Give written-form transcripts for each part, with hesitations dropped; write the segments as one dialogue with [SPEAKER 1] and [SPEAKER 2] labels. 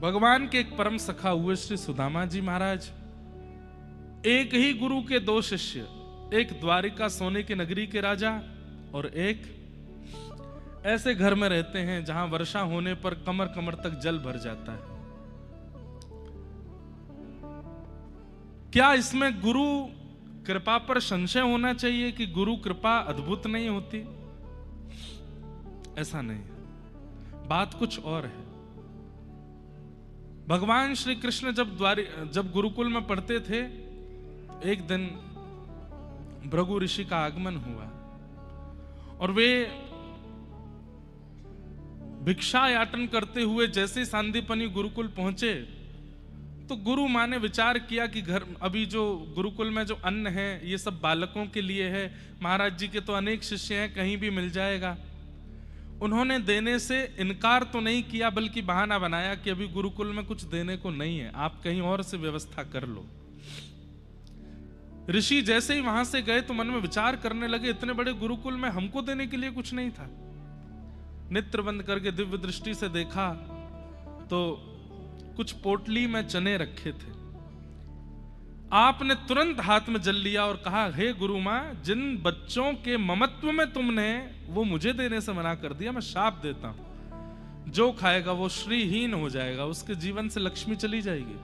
[SPEAKER 1] भगवान के एक परम सखा हुए श्री सुदामा जी महाराज, एक ही गुरु के दो शिष्य, एक द्वारिका सोने की नगरी के राजा और एक ऐसे घर में रहते हैं जहां वर्षा होने पर कमर कमर तक जल भर जाता है। क्या इसमें गुरु कृपा पर संशय होना चाहिए कि गुरु कृपा अद्भुत नहीं होती? ऐसा नहीं है, बात कुछ और है। भगवान श्री कृष्ण जब गुरुकुल में पढ़ते थे, एक दिन भृगु ऋषि का आगमन हुआ और वे भिक्षा याटन करते हुए जैसे सांदीपनि गुरुकुल पहुंचे तो गुरु माँ ने विचार किया कि घर अभी जो गुरुकुल में जो अन्न है ये सब बालकों के लिए है, महाराज जी के तो अनेक शिष्य हैं, कहीं भी मिल जाएगा। उन्होंने देने से इनकार तो नहीं किया बल्कि बहाना बनाया कि अभी गुरुकुल में कुछ देने को नहीं है, आप कहीं और से व्यवस्था कर लो। ऋषि जैसे ही वहां से गए तो मन में विचार करने लगे, इतने बड़े गुरुकुल में हमको देने के लिए कुछ नहीं था। नेत्र बंद करके दिव्य दृष्टि से देखा तो कुछ पोटली में चने रखे थे। आपने तुरंत हाथ में जल लिया और कहा, हे गुरु मां, जिन बच्चों के ममत्व में तुमने वो मुझे देने से मना कर दिया, मैं शाप देता हूं, जो खाएगा वो श्रीहीन हो जाएगा, उसके जीवन से लक्ष्मी चली जाएगी।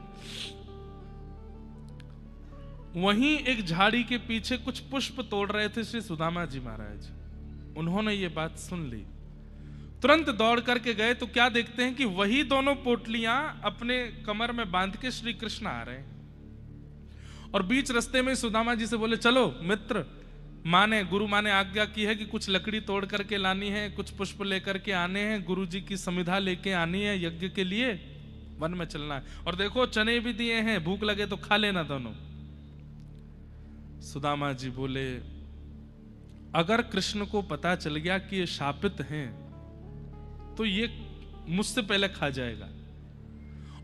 [SPEAKER 1] वहीं एक झाड़ी के पीछे कुछ पुष्प तोड़ रहे थे श्री सुदामा जी महाराज। उन्होंने ये बात सुन ली, तुरंत दौड़ करके गए तो क्या देखते हैं कि वही दोनों पोटलियां अपने कमर में बांध के श्री कृष्ण आ रहे हैं। और बीच रास्ते में सुदामा जी से बोले, चलो मित्र, गुरु माँ ने आज्ञा की है कि कुछ लकड़ी तोड़ करके लानी है, कुछ पुष्प लेकर के आने हैं, गुरु जी की समिधा लेके आनी है, यज्ञ के लिए वन में चलना है, और देखो चने भी दिए हैं, भूख लगे तो खा लेना दोनों। सुदामा जी बोले, अगर कृष्ण को पता चल गया कि ये शापित हैं तो ये मुझसे पहले खा जाएगा,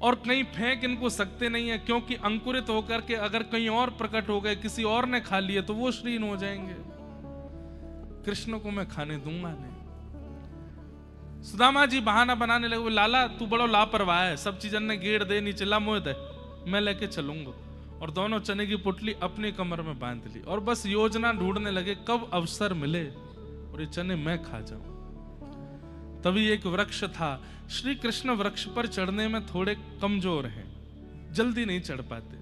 [SPEAKER 1] और कहीं फेंक इनको सकते नहीं है, क्योंकि अंकुरित होकर के अगर कहीं और प्रकट हो गए, किसी और ने खा लिए तो वो श्रीहीन हो जाएंगे, कृष्ण को मैं खाने दूंगा नहीं। सुदामा जी बहाना बनाने लगे, लाला तू बड़ो लापरवाह है, सब चीजन ने गेड़ दे नीचे ला मोह दे, मैं लेके चलूंगा। और दोनों चने की पुटली अपनी कमर में बांध ली और बस योजना ढूंढने लगे कब अवसर मिले और ये चने मैं खा जाऊं। तभी एक वृक्ष था, श्री कृष्ण वृक्ष पर चढ़ने में थोड़े कमजोर हैं, जल्दी नहीं चढ़ पाते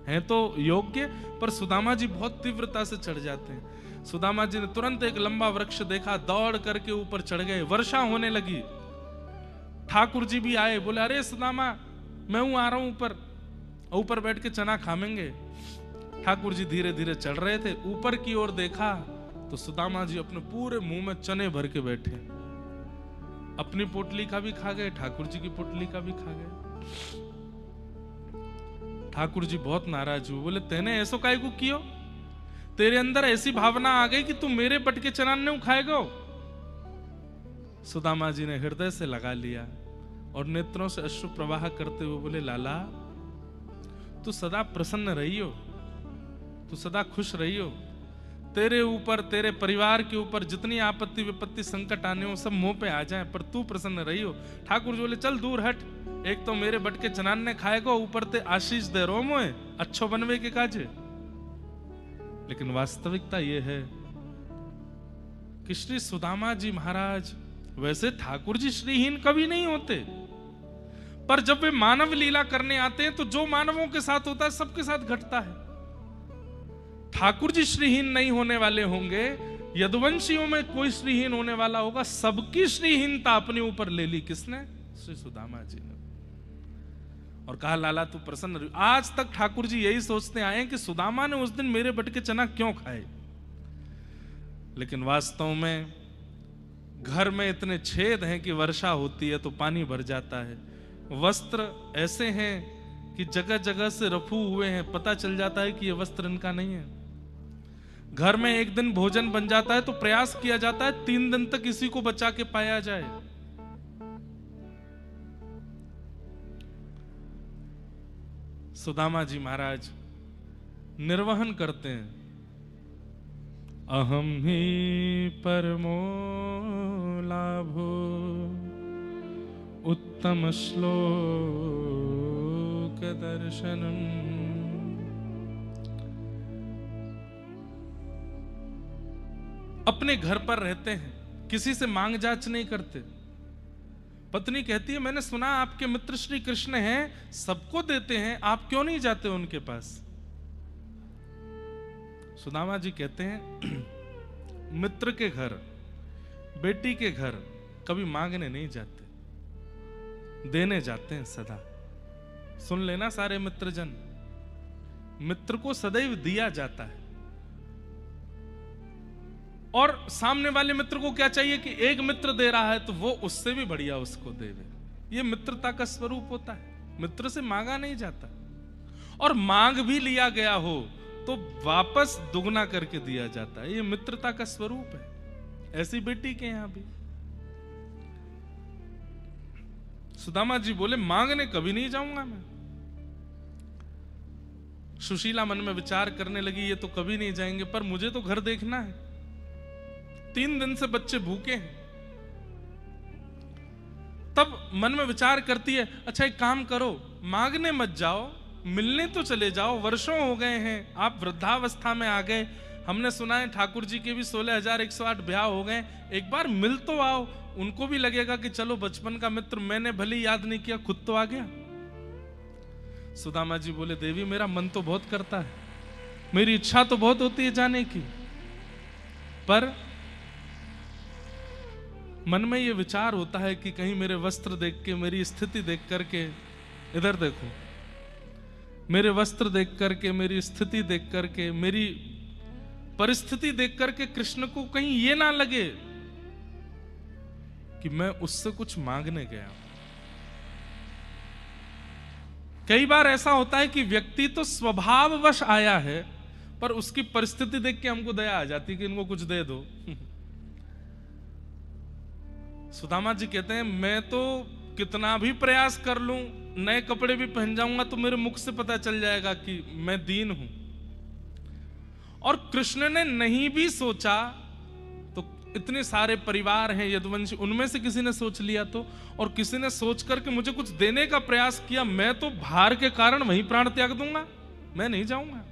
[SPEAKER 1] हैं तो योग्य, पर सुदामा जी बहुत तीव्रता से चढ़ जाते हैं। सुदामा जी ने तुरंत एक लंबा वृक्ष देखा, दौड़ करके ऊपर चढ़ गए। वर्षा होने लगी, ठाकुर जी भी आए, बोले, अरे सुदामा, मैं हूं, आ रहा हूं ऊपर, ऊपर बैठ के चना खाएंगे। ठाकुर जी धीरे धीरे चढ़ रहे थे, ऊपर की ओर देखा तो सुदामा जी अपने पूरे मुंह में चने भर के बैठे, अपनी पोटली का भी खा गए, ठाकुर जी की पोटली का भी खा गए। ठाकुर जी बहुत नाराज हुए, बोले, तेने ऐसो काहे को कियो, तेरे अंदर ऐसी भावना आ गई कि तू मेरे पट के चना नहीं खाएगा। सुदामा जी ने हृदय से लगा लिया और नेत्रों से अश्रु प्रवाह करते हुए बोले, लाला तू सदा प्रसन्न रहियो, तू सदा खुश रहियो, तेरे ऊपर, तेरे परिवार के ऊपर जितनी आपत्ति विपत्ति संकट आने हो सब मुंह पे आ जाए, पर तू प्रसन्न रहियो। ठाकुर जी बोले, चल दूर हट, एक तो मेरे बट के चनान ने खाएगा, ऊपर ते आशीष दे रो मोए अच्छो बनवे के काजे। लेकिन वास्तविकता यह है कि श्री सुदामा जी महाराज, वैसे ठाकुर जी श्रीहीन कभी नहीं होते, पर जब वे मानव लीला करने आते हैं तो जो मानवों के साथ होता है सबके साथ घटता है। ठाकुर जी श्रीहीन नहीं होने वाले होंगे, यदुवंशियों में कोई श्रीहीन होने वाला होगा, सबकी श्रीहीनता अपने ऊपर ले ली किसने? श्री सुदामा जी ने। और कहा, लाला तू प्रसन्न रही। आज तक ठाकुर जी यही सोचते आए कि सुदामा ने उस दिन मेरे बट के चना क्यों खाए, लेकिन वास्तव में घर में इतने छेद हैं कि वर्षा होती है तो पानी भर जाता है, वस्त्र ऐसे हैं कि जगह जगह से रफू हुए हैं, पता चल जाता है कि ये वस्त्र इनका नहीं है। घर में एक दिन भोजन बन जाता है तो प्रयास किया जाता है 3 दिन तक इसी को बचा के पाया जाए। सुदामा जी महाराज निर्वहन करते हैं, अहम ही परमो लाभो उत्तम श्लोक दर्शनम। अपने घर पर रहते हैं, किसी से मांग जांच नहीं करते। पत्नी कहती है मैंने सुना आपके मित्र श्री कृष्ण हैं, सबको देते हैं, आप क्यों नहीं जाते उनके पास? सुदामा जी कहते हैं मित्र के घर, बेटी के घर कभी मांगने नहीं जाते, देने जाते हैं सदा। सुन लेना सारे मित्रजन, मित्र को सदैव दिया जाता है। और सामने वाले मित्र को क्या चाहिए कि एक मित्र दे रहा है तो वो उससे भी बढ़िया उसको देवे। ये मित्रता का स्वरूप होता है, मित्र से मांगा नहीं जाता। और मांग भी लिया गया हो तो वापस दुगना करके दिया जाता है, ये मित्रता का स्वरूप है। ऐसी बेटी के यहां भी सुदामा जी बोले मांगने कभी नहीं जाऊंगा मैं। सुशीला मन में विचार करने लगी ये तो कभी नहीं जाएंगे, पर मुझे तो घर देखना है, 3 दिन से बच्चे भूखे हैं। तब मन में विचार करती है अच्छा एक काम करो, मांगने मत जाओ, मिलने तो चले जाओ। वर्षों हो गए हैं, आप वृद्धावस्था में आ गए, हमने सुना है ठाकुर जी के भी 16,108 ब्याह हो गए, एक बार मिल तो आओ। उनको भी लगेगा कि चलो बचपन का मित्र, मैंने भले याद नहीं किया, खुद तो आ गया। सुदामा जी बोले देवी मेरा मन तो बहुत करता है, मेरी इच्छा तो बहुत होती है जाने की, पर मन में ये विचार होता है कि कहीं मेरे वस्त्र देख के, मेरी स्थिति देख करके, इधर देखो, मेरे वस्त्र देख करके, मेरी स्थिति देख करके, मेरी परिस्थिति देख करके कृष्ण को कहीं ये ना लगे कि मैं उससे कुछ मांगने गया। कई बार ऐसा होता है कि व्यक्ति तो स्वभाववश आया है, पर उसकी परिस्थिति देख के हमको दया आ जाती है कि इनको कुछ दे दो। सुदामा जी कहते हैं मैं तो कितना भी प्रयास कर लूं, नए कपड़े भी पहन जाऊंगा तो मेरे मुख से पता चल जाएगा कि मैं दीन हूं। और कृष्ण ने नहीं भी सोचा तो इतने सारे परिवार हैं यदुवंशी, उनमें से किसी ने सोच लिया तो, और किसी ने सोच करके मुझे कुछ देने का प्रयास किया, मैं तो भार के कारण वहीं प्राण त्याग दूंगा, मैं नहीं जाऊंगा।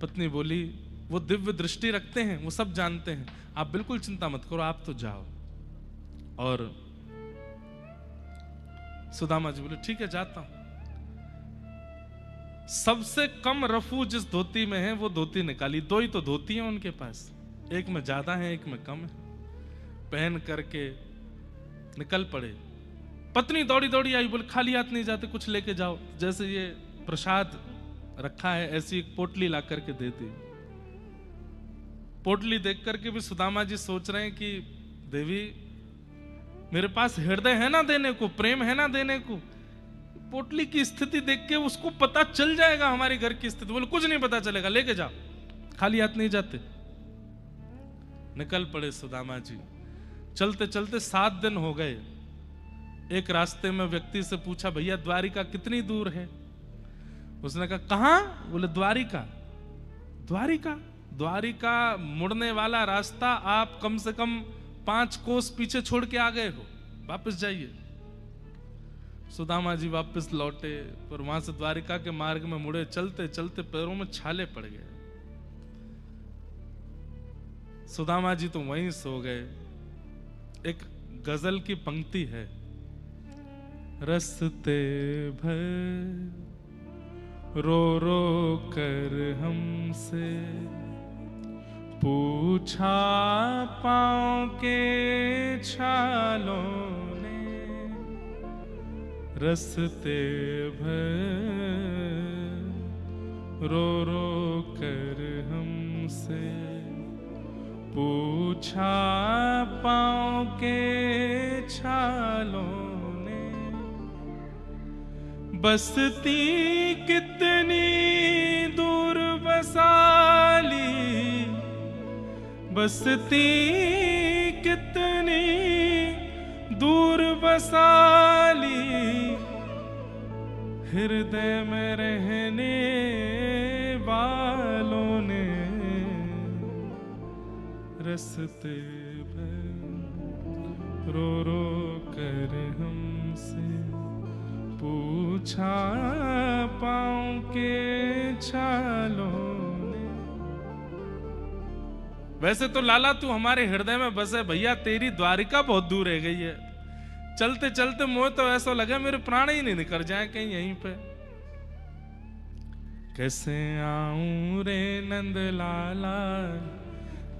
[SPEAKER 1] पत्नी बोली वो दिव्य दृष्टि रखते हैं, वो सब जानते हैं, आप बिल्कुल चिंता मत करो, आप तो जाओ। और सुदामा जी बोले ठीक है जाता हूं। सबसे कम रफू जिस धोती में है वो धोती निकाली, 2 ही तो धोती है उनके पास, एक में ज्यादा है एक में कम है, पहन करके निकल पड़े। पत्नी दौड़ी दौड़ी आई, बोले खाली हाथ नहीं जाते, कुछ लेके जाओ। जैसे ये प्रसाद रखा है ऐसी एक पोटली ला करके दे दी। पोटली देख करके भी सुदामा जी सोच रहे हैं कि देवी मेरे पास हृदय है ना देने को, प्रेम है ना देने को। पोटली की स्थिति देख के उसको पता चल जाएगा हमारे घर की स्थिति। बोले कुछ नहीं पता चलेगा, लेके जाओ, खाली हाथ नहीं जाते। निकल पड़े सुदामा जी। चलते चलते 7 दिन हो गए। एक रास्ते में व्यक्ति से पूछा भैया द्वारिका कितनी दूर है? उसने कहा कहां? बोले द्वारिका। द्वारिका? द्वारिका मुड़ने वाला रास्ता आप कम से कम 5 कोस पीछे छोड़ के आ गए हो, वापस जाइए। सुदामा जी वापस लौटे, पर वहां से द्वारिका के मार्ग में मुड़े। चलते चलते पैरों में छाले पड़ गए। सुदामा जी तो वहीं सो गए। एक गजल की पंक्ति है, रस्ते भर रो रो कर हमसे पूछा पांव के छालों ने, रस्ते भर रो रो कर हमसे पूछा पांव के छालों ने, बसती कितनी दूर बसाली, बसती कितनी दूर बसाली, हृदय में रहने वालों ने, रस्ते भर रो रो कर हमसे पूछा पाँव के छालों ने। वैसे तो लाला तू हमारे हृदय में बसे भैया, तेरी द्वारिका बहुत दूर रह गई है। चलते चलते मुझे तो ऐसा लगा मेरे प्राण ही नहीं निकल जाए कहीं यहीं पे। कैसे आऊं रे नंद लाला,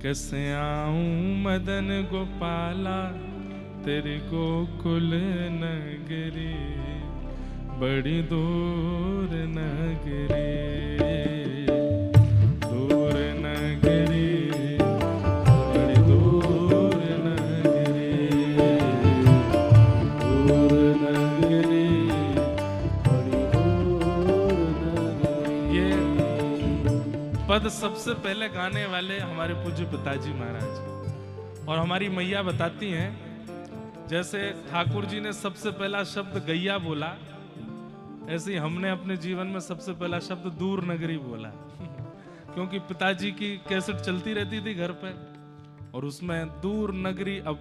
[SPEAKER 1] कैसे आऊं मदन गोपाला, तेरी गोकुल नगरी बड़ी दूर नगरी, दूर नगरी, बड़ी दूर नगरी, दूर नगरी, बड़ी दूर नगरी। ये पद सबसे पहले गाने वाले हमारे पूज्य पिताजी महाराज। और हमारी मैया बताती हैं, जैसे ठाकुर जी ने सबसे पहला शब्द गैया बोला, ऐसे ही हमने अपने जीवन में सबसे पहला शब्द दूर नगरी बोला। क्योंकि पिताजी की कैसेट चलती रहती थी घर पे, और उसमें दूर नगरी, अब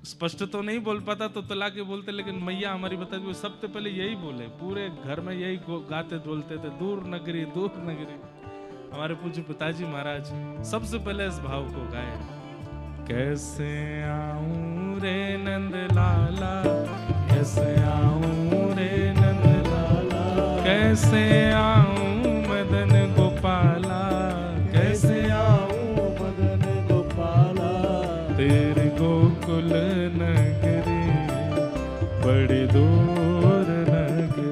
[SPEAKER 1] स्पष्ट तो नहीं बोल पाता तो तला के बोलते, लेकिन मैया हमारी बताती वो सबसे पहले यही बोले, पूरे घर में यही गाते बोलते थे, दूर नगरी, दूर नगरी। हमारे पूज्य पिताजी महाराज सबसे पहले इस भाव को गाए। कैसे आऊं रे नंद लाला, कैसे आऊं रे नंद लाला, कैसे आऊं मदन गोपाला, कैसे आऊं मदन गोपाला, तेरी गोकुल नगरी बड़ी दूर नगरी,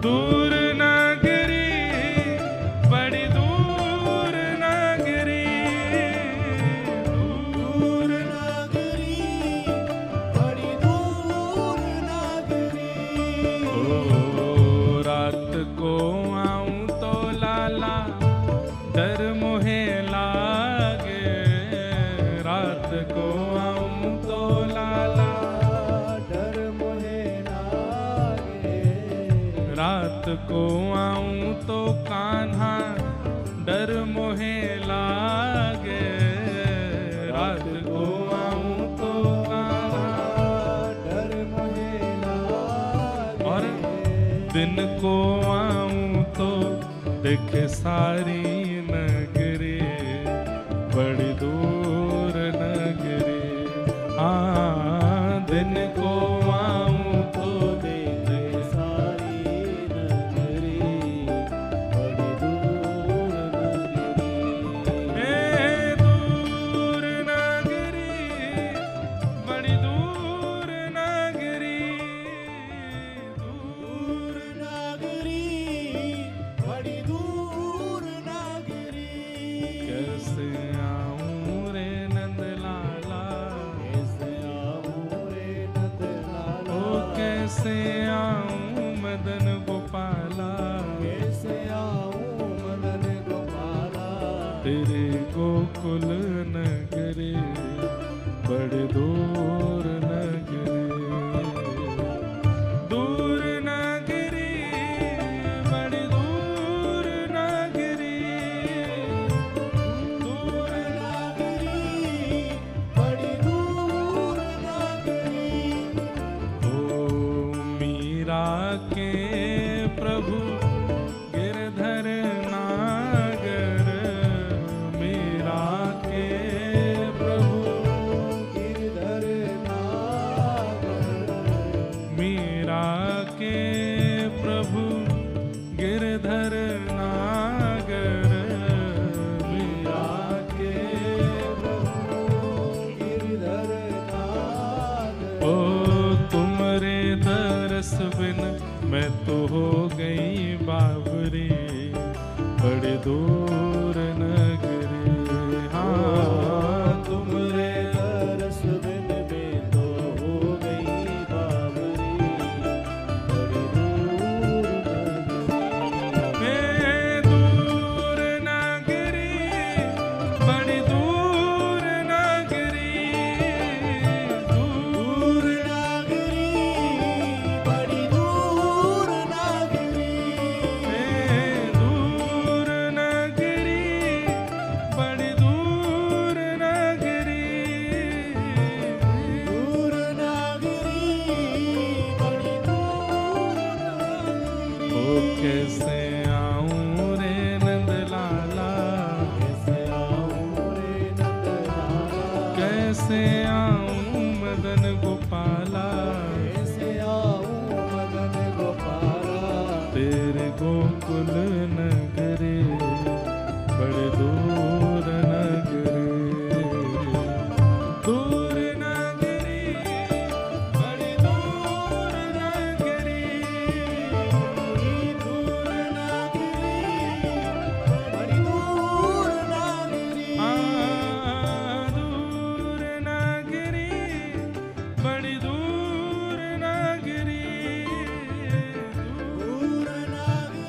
[SPEAKER 1] दूर नगरी, बड़ी दूर नगरी, दूर नगरी, बड़ी दूर नगरी। ओ रात को आऊं तो लाला डर मोहे लागे, रात को आऊं तो लाला डर मोहे लागे, रात को आऊं तो कान्हा डर मोहे लागे, रात को आऊं तो कान्हा डर मोहे लागे, और दिन को आऊं तो देखे सारी नगरी बड़ी दूर नगरी। दिन को आऊं तो देखे सारी नगरी बड़ी दूर नगरी, दूर नगरी, बड़ी दूर नगरी, दूर नगरी, बड़ी दूर नगरी। कैसे आऊं रे नंद लाला, कैसे आऊं रे नंद लाला, ओ कैसे आऊं मदन गोपाला, कैसे आऊं मदन गोपाला, तेरे गोकुल नगरी बड़ी दूर नगरी, दूर नगरी, बड़ी दूर नगरी, दूर नगरी, बड़ी दूर नगरी। ओ मीरा के प्रभु गिरधर नागर, मीरा के प्रभु गिरधर नागर, मीरा के प्रभु गिरधर नागर, मीरा के प्रभु गिरधर नागर। ओ तुमरे दरस बिन मैं तो हो गई बावरी बड़ी दूर नगरी। हाँ तुमरे दरस बिन मैं तो हो गई बावरी बड़ी दूर नगरी, दूर नगरी, बड़ी दूर नगरी, दूर नगरी, बड़ी दूर नगरी, दूर नगरी, कैसे आऊं मदन गोपाला,
[SPEAKER 2] कैसे आऊं मदन गोपाला,
[SPEAKER 1] तेरे गोकुल नगरे बड़े दूर नगरे, दूर नगरी बड़ी दूर नगरी,
[SPEAKER 2] दूर नगरी, बड़ी दूर नगरी,
[SPEAKER 1] दूर नगरी बड़ी दूर नगरी,
[SPEAKER 2] दूर नगरी,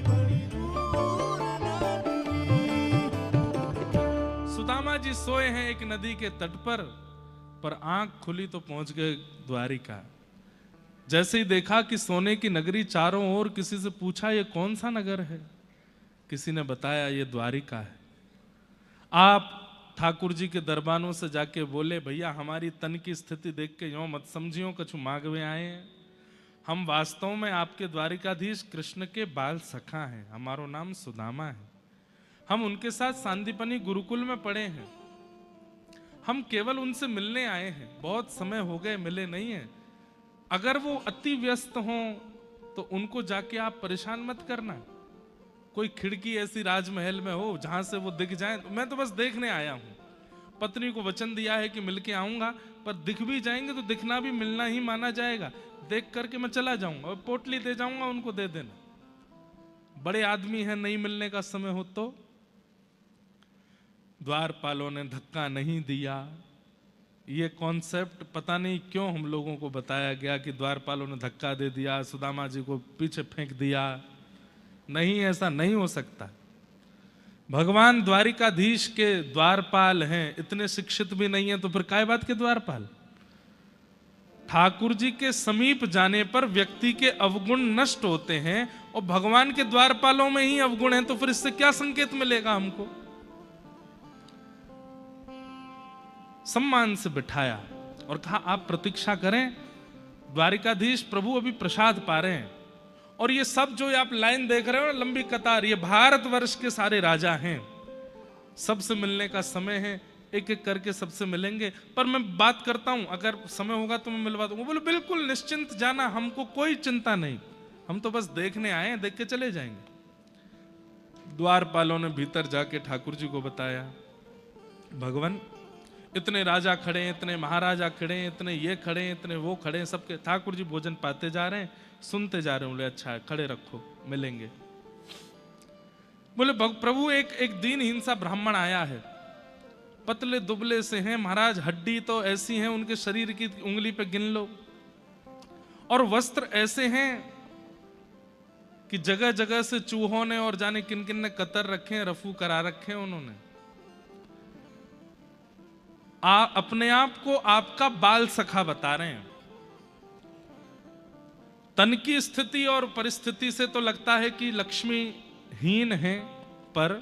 [SPEAKER 2] बड़ी दूर नगरी।
[SPEAKER 1] सुदामा जी सोए हैं एक नदी के तट पर आंख खुली तो पहुंच गए द्वारिका। जैसे ही देखा कि सोने की नगरी चारों ओर, किसी से पूछा ये कौन सा नगर है, किसी ने बताया ये द्वारिका है। आप ठाकुर जी के दरबारों से जाके बोले भैया हमारी तन की स्थिति देख के यूं मत समझियो कछु मांगवे आए हैं, हम वास्तव में आपके द्वारिकाधीश कृष्ण के बाल सखा हैं, हमारो नाम सुदामा है, हम उनके साथ सांदीपनी गुरुकुल में पढ़े हैं, हम केवल उनसे मिलने आए हैं, बहुत समय हो गए मिले नहीं हैं। अगर वो अति व्यस्त हों तो उनको जाके आप परेशान मत करना, कोई खिड़की ऐसी राजमहल में हो जहां से वो दिख जाए, मैं तो बस देखने आया हूं, पत्नी को वचन दिया है कि मिलके आऊंगा, पर दिख भी जाएंगे तो दिखना भी मिलना ही माना जाएगा, देख करके मैं चला जाऊंगा और पोटली दे जाऊंगा, उनको दे देना, बड़े आदमी हैं, नहीं मिलने का समय हो तो। द्वारपालों ने धक्का नहीं दिया, ये कॉन्सेप्ट पता नहीं क्यों हम लोगों को बताया गया कि द्वारपालों ने धक्का दे दिया, सुदामा जी को पीछे फेंक दिया, नहीं, ऐसा नहीं हो सकता। भगवान द्वारिकाधीश के द्वारपाल हैं, इतने शिक्षित भी नहीं है तो फिर काय बात के द्वारपाल। ठाकुर जी के समीप जाने पर व्यक्ति के अवगुण नष्ट होते हैं और भगवान के द्वारपालों में ही अवगुण हैं, तो फिर इससे क्या संकेत मिलेगा हमको। सम्मान से बिठाया और कहा आप प्रतीक्षा करें, द्वारिकाधीश प्रभु अभी प्रसाद पा रहे हैं, और ये सब जो आप लाइन देख रहे हो ना, लंबी कतार, ये भारतवर्ष के सारे राजा हैं, सबसे मिलने का समय है, एक एक करके सबसे मिलेंगे, पर मैं बात करता हूं, अगर समय होगा तो मैं मिलवा दूंगा। बोले बिल्कुल निश्चिंत जाना, हमको कोई चिंता नहीं, हम तो बस देखने आए हैं, देख के चले जाएंगे। द्वारपालों ने भीतर जाके ठाकुर जी को बताया, भगवान इतने राजा खड़े हैं, इतने महाराजा खड़े हैं, इतने ये खड़े हैं, इतने वो खड़े हैं, सबके ठाकुर जी भोजन पाते जा रहे हैं, सुनते जा रहे हैं। बोले अच्छा है, खड़े रखो, मिलेंगे। बोले प्रभु एक दीनहीन सा ब्राह्मण आया है, पतले दुबले से हैं महाराज, हड्डी तो ऐसी हैं उनके शरीर की उंगली पे गिन लो, और वस्त्र ऐसे हैं कि जगह जगह से चूहों ने और जाने किन किन ने कतर रखे हैं, रफू करा रखे हैं उन्होंने। अपने आप को आपका बाल सखा बता रहे हैं। तन की स्थिति और परिस्थिति से तो लगता है कि लक्ष्मीहीन है, पर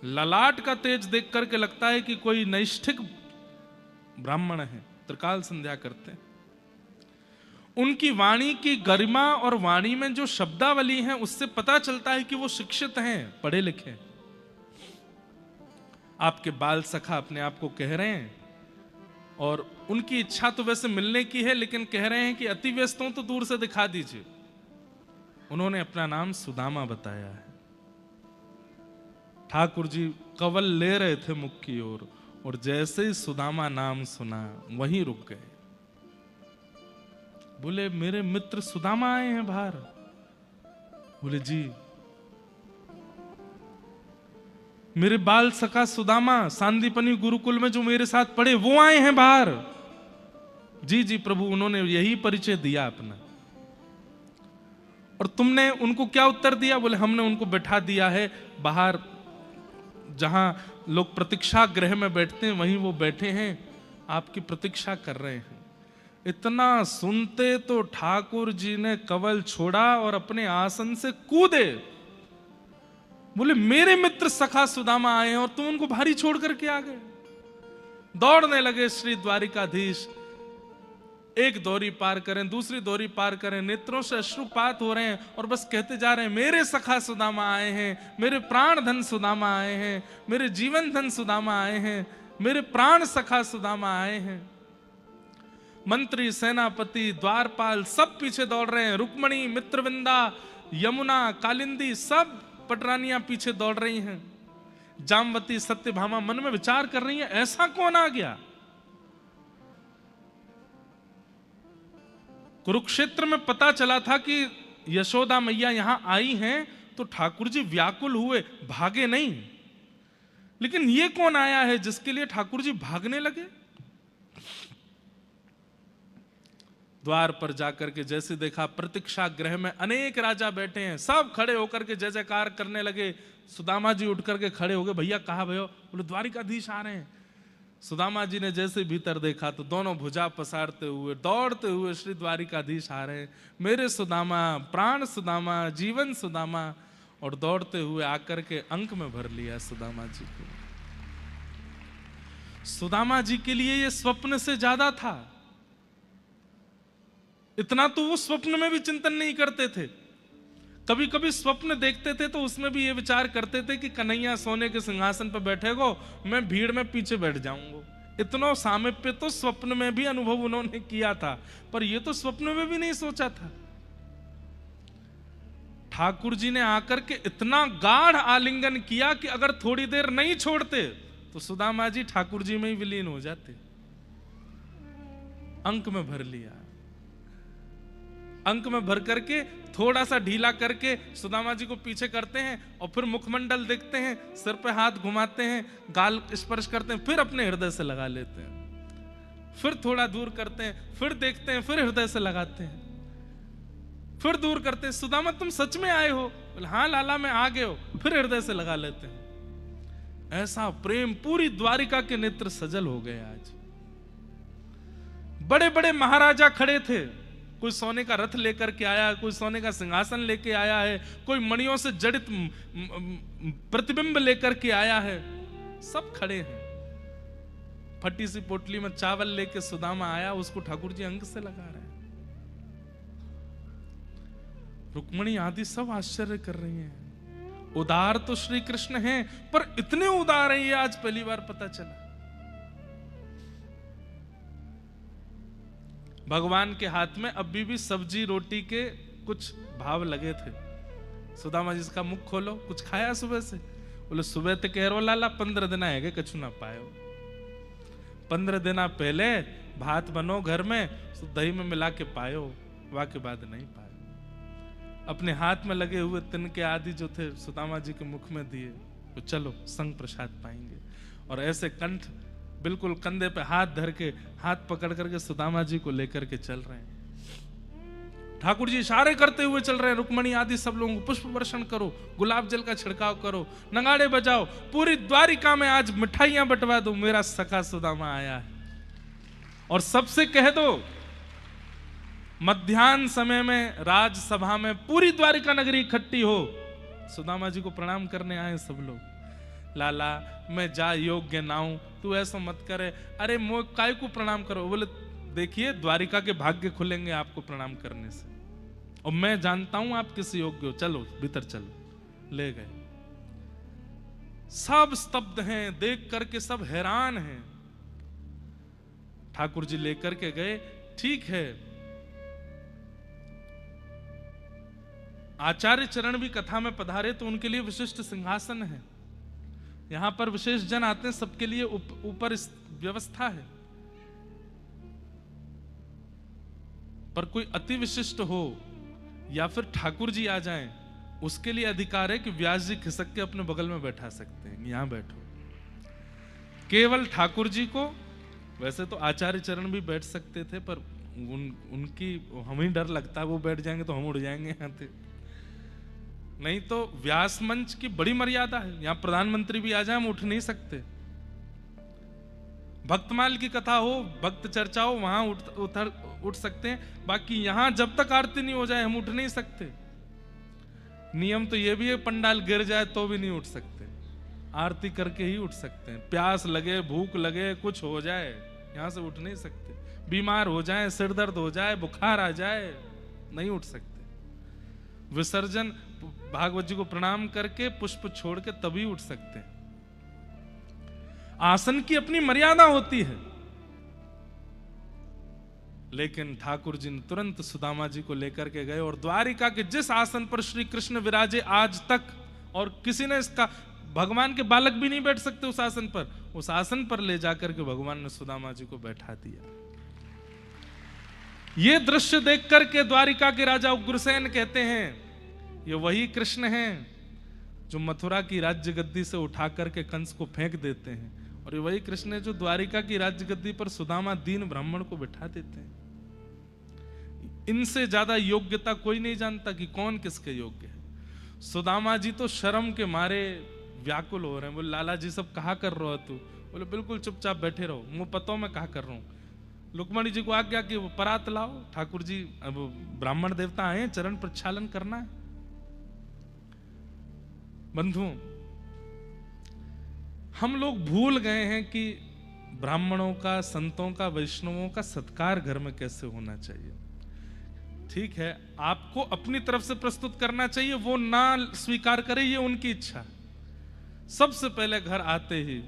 [SPEAKER 1] ललाट का तेज देख करके लगता है कि कोई नैष्ठिक ब्राह्मण है, त्रिकाल संध्या करते हैं। उनकी वाणी की गरिमा और वाणी में जो शब्दावली है उससे पता चलता है कि वो शिक्षित हैं, पढ़े लिखे। आपके बाल सखा अपने आप को कह रहे हैं, और उनकी इच्छा तो वैसे मिलने की है, लेकिन कह रहे हैं कि अति व्यस्त हूं तो दूर से दिखा दीजिए। उन्होंने अपना नाम सुदामा बताया है। ठाकुर जी कवल ले रहे थे मुख की ओर, और जैसे ही सुदामा नाम सुना वहीं रुक गए। बोले मेरे मित्र सुदामा आए हैं बाहर। बोले जी, मेरे बाल सखा सुदामा सांदीपनी गुरुकुल में जो मेरे साथ पढ़े वो आए हैं बाहर। जी जी प्रभु, उन्होंने यही परिचय दिया अपना। और तुमने उनको क्या उत्तर दिया? बोले हमने उनको बैठा दिया है बाहर, जहां लोग प्रतीक्षा गृह में बैठते हैं वहीं वो बैठे हैं, आपकी प्रतीक्षा कर रहे हैं। इतना सुनते तो ठाकुर जी ने कवल छोड़ा और अपने आसन से कूदे। बोले मेरे मित्र सखा सुदामा आए हैं और तुम उनको भारी छोड़ करके आ गए। दौड़ने लगे श्री द्वारिकाधीश, एक दौरी पार करें, दूसरी दौरी पार करें, नेत्रों से अश्रुपात हो रहे हैं और बस कहते जा रहे हैं मेरे सखा सुदामा आए हैं, मेरे प्राण धन सुदामा आए हैं, मेरे जीवन धन सुदामा आए हैं, मेरे प्राण सखा सुदामा आए हैं। मंत्री, सेनापति, द्वारपाल सब पीछे दौड़ रहे हैं। रुक्मणी, मित्रविंदा, यमुना, कालिंदी सब पटरानियां पीछे दौड़ रही हैं। जामवती, सत्यभामा मन में विचार कर रही हैं, ऐसा कौन आ गया? कुरुक्षेत्र में पता चला था कि यशोदा मैया यहां आई हैं, तो ठाकुर जी व्याकुल हुए, भागे नहीं। लेकिन ये कौन आया है जिसके लिए ठाकुर जी भागने लगे? द्वार पर जाकर के जैसे देखा, प्रतीक्षा गृह में अनेक राजा बैठे हैं, सब खड़े होकर के जय जयकार करने लगे। सुदामा जी उठ करके खड़े हो गए, भैया कहाँ भयो? बोले द्वारिकाधीश आ रहे हैं। सुदामा जी ने जैसे भीतर देखा तो दोनों भुजा पसारते हुए दौड़ते हुए श्री द्वारिकाधीश आ रहे हैं। मेरे सुदामा, प्राण सुदामा, जीवन सुदामा, और दौड़ते हुए आकर के अंक में भर लिया सुदामा जी को। सुदामा जी के लिए ये स्वप्न से ज्यादा था। इतना तो वो स्वप्न में भी चिंतन नहीं करते थे। कभी कभी स्वप्न देखते थे तो उसमें भी ये विचार करते थे कि कन्हैया सोने के सिंहासन पर बैठेगो, मैं भीड़ में पीछे बैठ जाऊंगा। इतना सामीप्य तो स्वप्न में भी अनुभव उन्होंने किया था, पर ये तो स्वप्न में भी नहीं सोचा था। ठाकुर जी ने आकर के इतना गाढ़ आलिंगन किया कि अगर थोड़ी देर नहीं छोड़ते तो सुदामा जी ठाकुर जी में ही विलीन हो जाते। अंक में भर लिया। अंक में भर करके थोड़ा सा ढीला करके सुदामा जी को पीछे करते हैं और फिर मुखमंडल देखते हैं, सिर पे हाथ घुमाते हैं, गाल स्पर्श करते हैं, फिर अपने हृदय से लगा लेते हैं। फिर थोड़ा दूर करते हैं, फिर देखते हैं, फिर हृदय से लगाते हैं, फिर दूर करते हैं। सुदामा तुम सच में आए हो? बोले हाँ लाला मैं आ गए हो। फिर हृदय से लगा लेते हैं। ऐसा प्रेम, पूरी द्वारिका के नेत्र सजल हो गए। आज बड़े बड़े महाराजा खड़े थे। कोई सोने का रथ लेकर के आया, कोई सोने का सिंहासन लेके आया है, कोई मणियों से जड़ित प्रतिबिंब लेकर के आया है। सब खड़े हैं। फटी सी पोटली में चावल लेके सुदामा आया, उसको ठाकुर जी अंक से लगा रहे हैं। रुक्मणी आदि सब आश्चर्य कर रही हैं। उदार तो श्री कृष्ण हैं, पर इतने उदार हैं ये आज पहली बार पता चला। भगवान के हाथ में अभी भी सब्जी रोटी के कुछ भाव लगे थे। सुदामा जी का मुख खोलो, कुछ खाया सुबह से? बोले सुबह तो कह रो लाला 15 दिन है कछु ना पायो। 15 दिन पहले भात बनो घर में, दही में मिला के पायो, वाके बाद नहीं पायो। अपने हाथ में लगे हुए तिनके आदि जो थे सुदामा जी के मुख में दिए, तो चलो संग प्रसाद पाएंगे। और ऐसे कंठ बिल्कुल कंधे पे हाथ धर के, हाथ पकड़ करके सुदामा जी को लेकर के चल रहे हैं। ठाकुर जी इशारे करते हुए चल रहे हैं। रुक्मणी आदि सब लोगों को पुष्प वर्षण करो, गुलाब जल का छिड़काव करो, नगाड़े बजाओ, पूरी द्वारिका में आज मिठाइयां बंटवा दो, मेरा सखा सुदामा आया है। और सबसे कह दो मध्याह्न समय में राजसभा में पूरी द्वारिका नगरी इकट्ठी हो, सुदामा जी को प्रणाम करने आए सब लोग। लाला मैं जा योग्य ना हूं, तू ऐसा मत करे। अरे मोह काय को प्रणाम करो? बोले देखिए द्वारिका के भाग्य खुलेंगे आपको प्रणाम करने से, और मैं जानता हूं आप किस योग्य हो, चलो भीतर चलो। ले गए। सब स्तब्ध हैं, देख करके सब हैरान हैं। ठाकुर जी लेकर के गए। ठीक है, आचार्य चरण भी कथा में पधारे तो उनके लिए विशिष्ट सिंहासन है। यहां पर विशेष जन आते हैं, सबके लिए ऊपर व्यवस्था है। पर कोई अति विशिष्ट हो या फिर ठाकुर जी आ जाएं, उसके लिए अधिकार है कि व्यास जी खिसक के अपने बगल में बैठा सकते हैं। यहां बैठो। केवल ठाकुर जी को, वैसे तो आचार्य चरण भी बैठ सकते थे, पर उनकी हमें डर लगता है वो बैठ जाएंगे तो हम उड़ जाएंगे यहां से। नहीं तो व्यास मंच की बड़ी मर्यादा है। यहां प्रधानमंत्री भी आ जाए हम उठ नहीं सकते। भक्तमाल की कथा हो, भक्त चर्चा हो, वहां उठ सकते हैं। बाकी यहां जब तक आरती नहीं हो जाए हम उठ नहीं सकते। नियम तो यह भी है, पंडाल गिर जाए तो भी नहीं उठ सकते, आरती करके ही उठ सकते हैं। प्यास लगे, भूख लगे, कुछ हो जाए, यहां से उठ नहीं सकते। बीमार हो जाए, सिर दर्द हो जाए, बुखार आ जाए, नहीं उठ सकते। विसर्जन भागवत जी को प्रणाम करके पुष्प छोड़ के तभी उठ सकते हैं। आसन की अपनी मर्यादा होती है। लेकिन ठाकुर जी ने तुरंत सुदामा जी को लेकर के गए और द्वारिका के जिस आसन पर श्री कृष्ण विराजे आज तक, और किसी ने इसका, भगवान के बालक भी नहीं बैठ सकते उस आसन पर, उस आसन पर ले जाकर के भगवान ने सुदामा जी को बैठा दिया। ये दृश्य देख करके द्वारिका के राजा उग्रसेन कहते हैं, ये वही कृष्ण हैं जो मथुरा की राज्य गद्दी से उठा करके कंस को फेंक देते हैं, और ये वही कृष्ण है जो द्वारिका की राज्य गद्दी पर सुदामा दीन ब्राह्मण को बिठा देते हैं। इनसे ज्यादा योग्यता कोई नहीं जानता कि कौन किसके योग्य है। सुदामा जी तो शर्म के मारे व्याकुल हो रहे हैं। बोले लाला जी सब कहा कर रहे हो तू? बोले बिल्कुल चुपचाप बैठे रहो, मुंह पतों में कहा कर रहा हूं। लुकमणी जी को आज्ञा कि वो परात लाओ, ठाकुर जी अब ब्राह्मण देवता आए, चरण प्रक्षालन करना है। बंधुओं, हम लोग भूल गए हैं कि ब्राह्मणों का, संतों का, वैष्णवों का सत्कार घर में कैसे होना चाहिए। ठीक है, आपको अपनी तरफ से प्रस्तुत करना चाहिए, वो ना स्वीकार करे ये उनकी इच्छा। सबसे पहले घर आते ही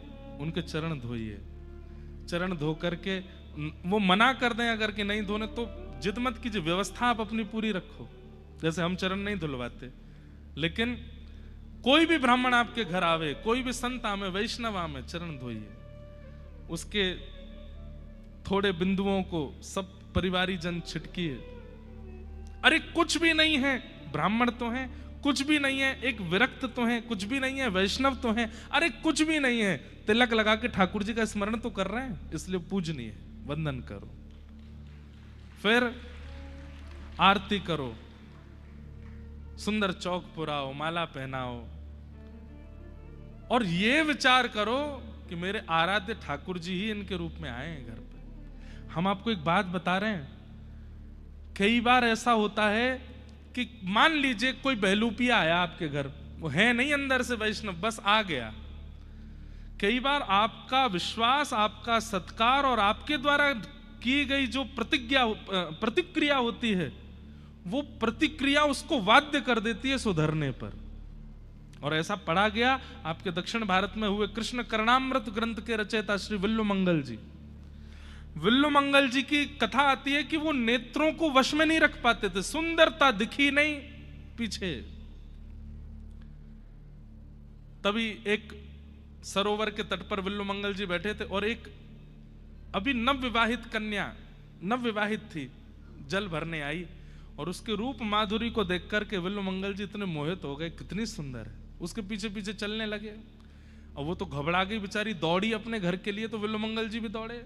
[SPEAKER 1] उनके चरण धोइए, चरण धो करके, वो मना कर दें अगर कि नहीं धोने तो जिद मत कीजिए, व्यवस्था आप अपनी पूरी रखो। जैसे हम चरण नहीं धुलवाते, लेकिन कोई भी ब्राह्मण आपके घर आवे, कोई भी संत आवे, वैष्णव आवे, चरण धोइए। उसके थोड़े बिंदुओं को सब परिवारी जन छिटकिए। अरे कुछ भी नहीं है, ब्राह्मण तो है, कुछ भी नहीं है, एक विरक्त तो है, कुछ भी नहीं है, वैष्णव तो है, अरे कुछ भी नहीं है, तिलक लगा के ठाकुर जी का स्मरण तो कर रहे हैं, इसलिए पूजनीय, वंदन करो, फिर आरती करो, सुंदर चौक पुराओ, माला पहनाओ, और ये विचार करो कि मेरे आराध्य ठाकुर जी ही इनके रूप में आए हैं घर पे। हम आपको एक बात बता रहे हैं, कई बार ऐसा होता है कि मान लीजिए कोई बहलूपिया आया आपके घर, वो है नहीं अंदर से वैष्णव, बस आ गया। कई बार आपका विश्वास, आपका सत्कार और आपके द्वारा की गई जो प्रतिक्रिया होती है, वो प्रतिक्रिया उसको बाध्य कर देती है सुधरने पर। और ऐसा पढ़ा गया आपके दक्षिण भारत में हुए कृष्ण करणामृत ग्रंथ के रचयिता श्री विल्लु मंगल जी। विल्लु मंगल जी की कथा आती है कि वो नेत्रों को वश में नहीं रख पाते थे, सुंदरता दिखी नहीं पीछे। तभी एक सरोवर के तट पर विल्लु मंगल जी बैठे थे और एक अभी नवविवाहित कन्या, नवविवाहित थी, जल भरने आई और उसके रूप माधुरी को देख करके विल्लु मंगल जी इतने मोहित हो गए, कितनी सुंदर है। उसके पीछे पीछे चलने लगे और वो तो घबरा गई बेचारी, दौड़ी अपने घर के लिए, तो विल्लु मंगल जी भी दौड़े।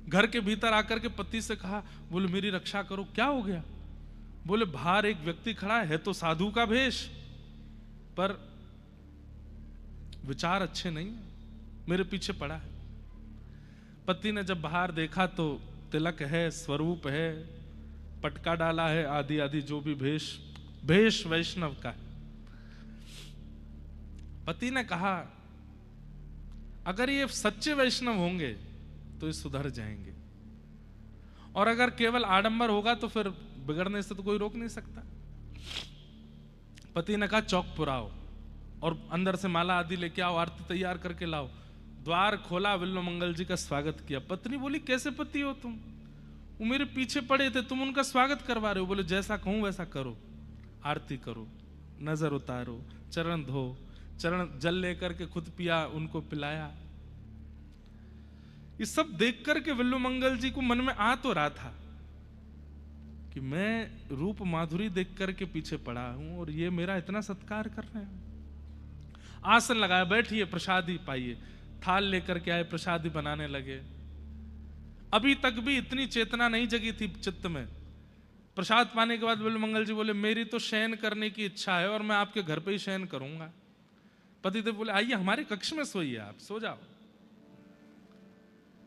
[SPEAKER 1] घर के भीतर आकर के पति से कहा, बोले मेरी रक्षा करो, क्या हो गया? बोले बाहर एक व्यक्ति खड़ा है तो साधु का भेष, पर विचार अच्छे नहीं, मेरे पीछे पड़ा है। पति ने जब बाहर देखा तो तिलक है, स्वरूप है, पटका डाला है, आदि आदि जो भी भेष वैष्णव का है। पति ने कहा अगर ये सच्चे वैष्णव होंगे तो ये सुधर जाएंगे, और अगर केवल आडंबर होगा तो फिर बिगड़ने से तो कोई रोक नहीं सकता। पति ने कहा चौक पुराओ और अंदर से माला आदि लेके आओ, आरती तैयार करके लाओ। द्वार खोला, विल्लु मंगल जी का स्वागत किया। पत्नी बोली कैसे पति हो तुम? वो मेरे पीछे पड़े थे, तुम उनका स्वागत करवा रहे हो। बोले जैसा कहूं वैसा करो, आरती करो, नजर उतारो, चरण धो, चरण जल लेकर के खुद पिया, उनको पिलाया। ये सब देख करके विल्लु मंगल जी को मन में आ तो रहा था कि मैं रूप माधुरी देख करके पीछे पड़ा हूं और ये मेरा इतना सत्कार कर रहे हैं। आसन लगाया, बैठिए, प्रसादी पाइए। थाल लेकर के आए, प्रसादी बनाने लगे। अभी तक भी इतनी चेतना नहीं जगी थी चित्त में। प्रसाद पाने के बाद विल्लु मंगल जी बोले मेरी तो शयन करने की इच्छा है और मैं आपके घर पे ही शयन करूंगा। पतिदेव बोले आइए हमारे कक्ष में सोइए, आप सो जाओ।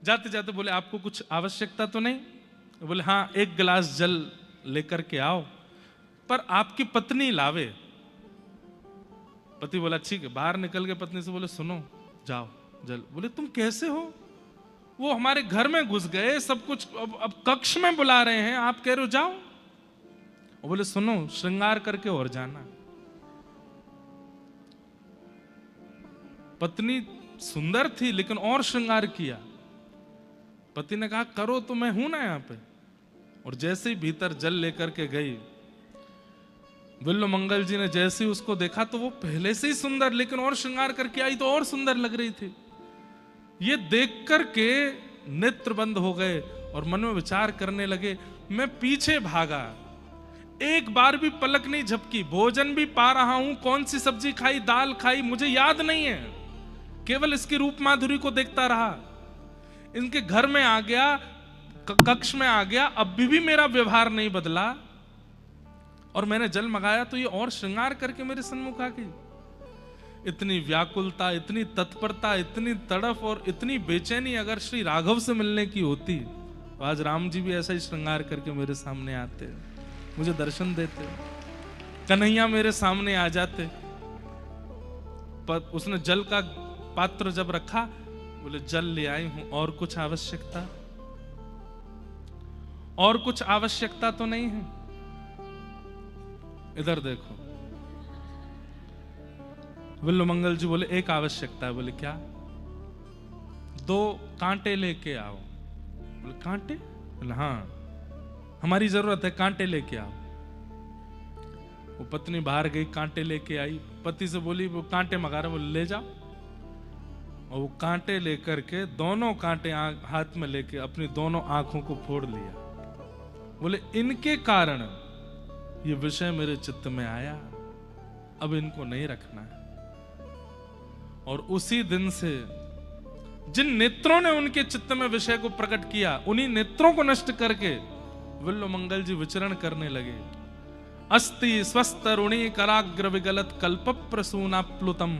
[SPEAKER 1] जाते जाते बोले आपको कुछ आवश्यकता तो नहीं? बोले हाँ, एक गिलास जल लेकर के आओ, पर आपकी पत्नी लावे। पति बोला ठीक है। बाहर निकल के पत्नी से बोले सुनो, जाओ जल। बोले तुम कैसे हो? वो हमारे घर में घुस गए, सब कुछ अब कक्ष में बुला रहे हैं, आप कह रहे हो जाओ। बोले सुनो, श्रृंगार करके और जाना। पत्नी सुंदर थी लेकिन और श्रृंगार किया। पति ने कहा करो तो मैं हूं ना यहाँ पे। और जैसे ही भीतर जल लेकर के गई, विल्वमंगल जी ने जैसे ही उसको देखा तो वो पहले से ही सुंदर लेकिन और श्रृंगार करके आई तो और सुंदर लग रही थी। ये देख करके नेत्र बंद हो गए और मन में विचार करने लगे। मैं पीछे भागा, एक बार भी पलक नहीं झपकी, भोजन भी पा रहा हूं, कौन सी सब्जी खाई, दाल खाई, मुझे याद नहीं है, केवल इसकी रूप माधुरी को देखता रहा। इनके घर में आ गया, कक्ष में आ गया, अब भी मेरा व्यवहार नहीं बदला। और मैंने जल मंगाया तो ये और श्रृंगार करके मेरे सन्मुख आ गई। इतनी व्याकुलता, इतनी तत्परता, इतनी तड़फ और इतनी बेचैनी अगर श्री राघव से मिलने की होती तो आज राम जी भी ऐसा ही श्रृंगार करके मेरे सामने आते, मुझे दर्शन देते, कन्हैया मेरे सामने आ जाते। पर उसने जल का पात्र जब रखा, बोले जल ले आई हूं, और कुछ आवश्यकता, और कुछ आवश्यकता तो नहीं है। इधर देखो, विल्वमंगल जी बोले एक आवश्यकता है। बोले क्या? 2 कांटे लेके आओ। बोले कांटे? बोले हाँ, हमारी जरूरत है, कांटे लेके आओ। वो पत्नी बाहर गई, कांटे लेके आई, पति से बोली वो कांटे मंगा रहे, बोले ले जाओ। और वो कांटे लेकर के, दोनों कांटे हाथ में लेके अपनी दोनों आंखों को फोड़ लिया। बोले इनके कारण ये विषय मेरे चित्त में आया, अब इनको नहीं रखना है। और उसी दिन से जिन नेत्रों ने उनके चित्त में विषय को प्रकट किया, उन्हीं नेत्रों को नष्ट करके विल्वमंगल जी विचरण करने लगे। अस्ति स्वस्तरुणी कराग्र विगलत कल्प प्रसूना प्लुतम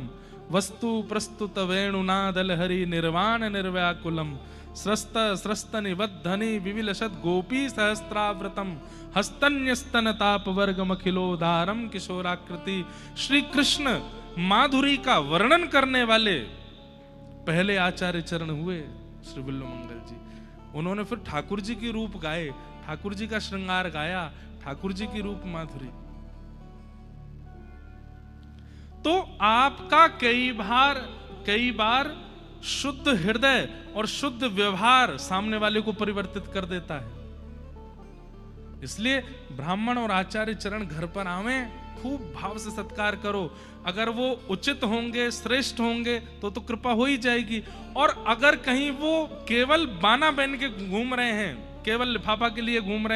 [SPEAKER 1] वस्तु प्रस्तुत वेणुनादल हरि निर्वाण निर्व्याकुलम स्रस्त स्रस्त निबद्धनि विविलसत गोपी सहस्त्राव्रतम हस्तन्यस्तन ताप वर्गम अखिलोदारम किशोराकृति। श्री कृष्ण माधुरी का वर्णन करने वाले पहले आचार्य चरण हुए श्री विल्वमंगल जी। उन्होंने फिर ठाकुर जी की रूप गाए, ठाकुर जी का श्रृंगार गाया, ठाकुर जी की रूप माधुरी। तो आपका कई बार शुद्ध हृदय और शुद्ध व्यवहार सामने वाले को परिवर्तित कर देता है। इसलिए ब्राह्मण और आचार्य चरण घर पर आवे, खूब भाव से सत्कार करो। अगर वो उचित होंगे, श्रेष्ठ होंगे तो कृपा हो ही जाएगी। और अगर कहीं वो केवल बाना पहन के घूम रहे हैं, केवल लिफाफा के लिए घूम रहे हैं,